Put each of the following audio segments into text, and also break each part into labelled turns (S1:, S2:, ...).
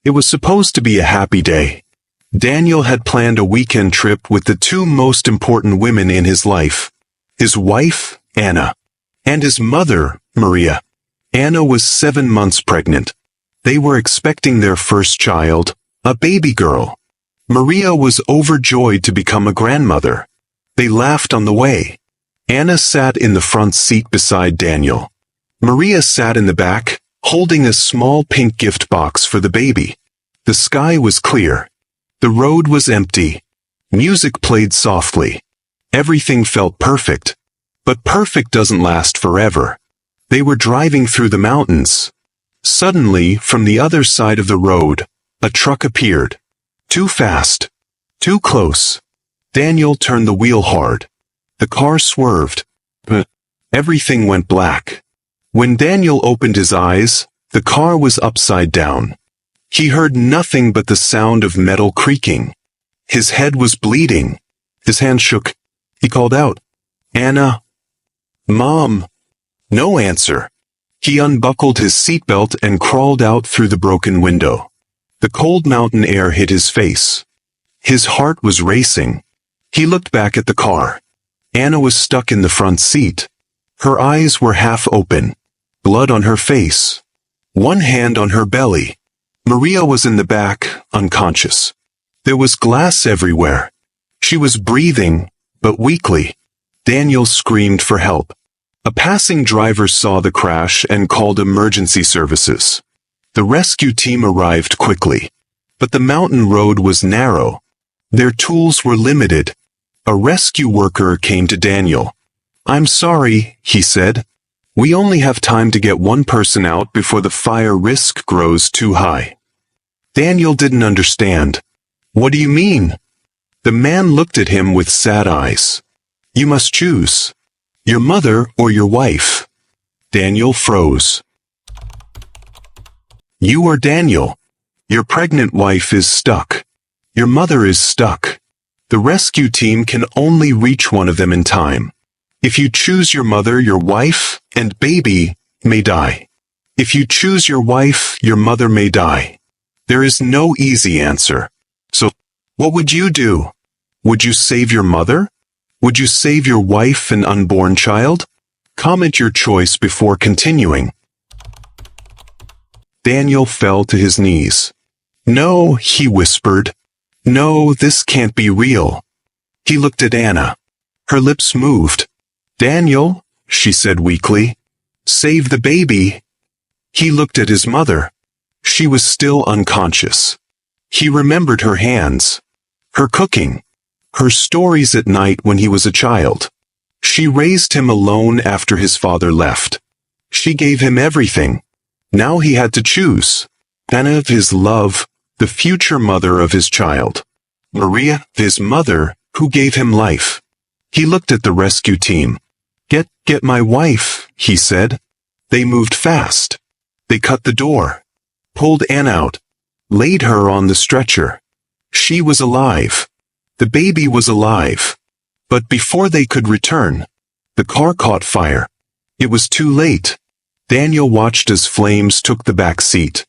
S1: It was supposed to be a happy day. Daniel had planned a weekend trip with the two most important women in his life. His wife, Anna, and his mother, Maria. Anna was 7 months pregnant. They were expecting their first child, a baby girl. Maria was overjoyed to become a grandmother. They laughed on the way. Anna sat in the front seat beside Daniel. Maria sat in the back, holding a small pink gift box for the baby. The sky was clear. The road was empty. Music played softly. Everything felt perfect. But perfect doesn't last forever. They were driving through the mountains. Suddenly, from the other side of the road, a truck appeared. Too fast. Too close. Daniel turned the wheel hard. The car swerved. But everything went black. When Daniel opened his eyes, the car was upside down. He heard nothing but the sound of metal creaking. His head was bleeding. His hand shook. He called out, "Anna? Mom?" No answer. He unbuckled his seatbelt and crawled out through the broken window. The cold mountain air hit his face. His heart was racing. He looked back at the car. Anna was stuck in the front seat. Her eyes were half open. Blood on her face. One hand on her belly. Maria was in the back, unconscious. There was glass everywhere. She was breathing, but weakly. Daniel screamed for help. A passing driver saw the crash and called emergency services. The rescue team arrived quickly. But the mountain road was narrow. Their tools were limited. A rescue worker came to Daniel. "I'm sorry," he said. "We only have time to get one person out before the fire risk grows too high." Daniel didn't understand. "What do you mean?" The man looked at him with sad eyes. "You must choose. Your mother or your wife." Daniel froze. "You are Daniel. Your pregnant wife is stuck. Your mother is stuck. The rescue team can only reach one of them in time. If you choose your mother, your wife and baby may die. If you choose your wife, your mother may die. There is no easy answer. So, what would you do? Would you save your mother? Would you save your wife and unborn child? Comment your choice before continuing." Daniel fell to his knees. "No," he whispered. "No, this can't be real." He looked at Anna. Her lips moved. "Daniel," she said weakly, "save the baby." He looked at his mother. She was still unconscious. He remembered her hands, her cooking, her stories at night when he was a child. She raised him alone after his father left. She gave him everything. Now he had to choose. Anna, his love, the future mother of his child. Maria, his mother, who gave him life. He looked at the rescue team. Get my wife," he said. They moved fast. They cut the door, pulled Anna out, laid her on the stretcher. She was alive. The baby was alive. But before they could return, the car caught fire. It was too late. Daniel watched as flames took the back seat.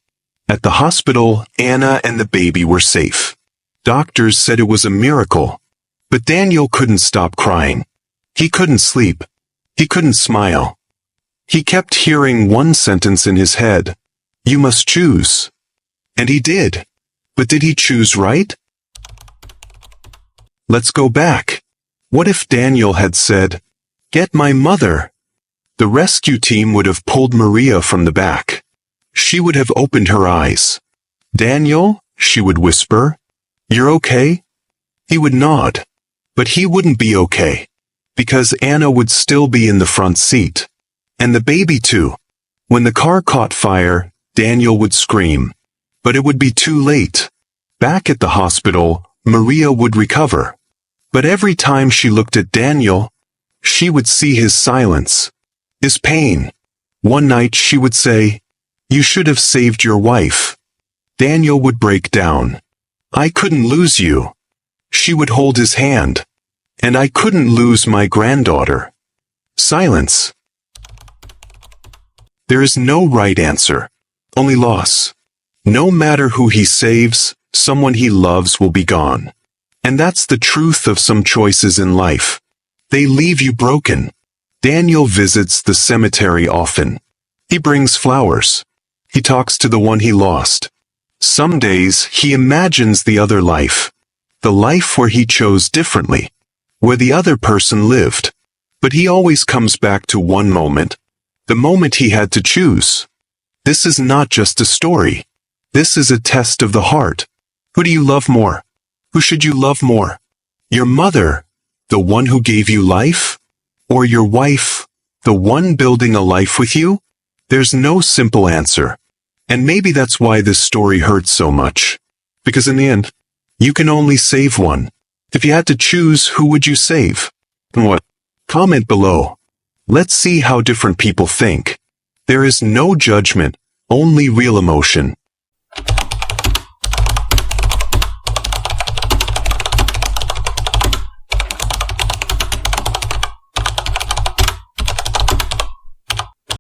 S1: At the hospital, Anna and the baby were safe. Doctors said it was a miracle. But Daniel couldn't stop crying. He couldn't sleep. He couldn't smile. He kept hearing one sentence in his head. "You must choose." And he did. But did he choose right? Let's go back. What if Daniel had said, "Get my mother"? The rescue team would have pulled Maria from the back. She would have opened her eyes. "Daniel," she would whisper, "you're okay?" He would nod. But he wouldn't be okay. Because Anna would still be in the front seat. And the baby too. When the car caught fire, Daniel would scream. But it would be too late. Back at the hospital, Maria would recover. But every time she looked at Daniel, she would see his silence, his pain. One night she would say, "You should have saved your wife." Daniel would break down. "I couldn't lose you." She would hold his hand. "And I couldn't lose my granddaughter." Silence. There is no right answer, only loss. No matter who he saves, someone he loves will be gone. And that's the truth of some choices in life. They leave you broken. Daniel visits the cemetery often. He brings flowers. He talks to the one he lost. Some days he imagines the other life. The life where he chose differently. Where the other person lived. But he always comes back to one moment. The moment he had to choose. This is not just a story. This is a test of the heart. Who do you love more? Who should you love more? Your mother, the one who gave you life? Or your wife, the one building a life with you? There's no simple answer. And maybe that's why this story hurts so much. Because in the end, you can only save one. If you had to choose, who would you save? What? Comment below. Let's see how different people think. There is no judgment, only real emotion.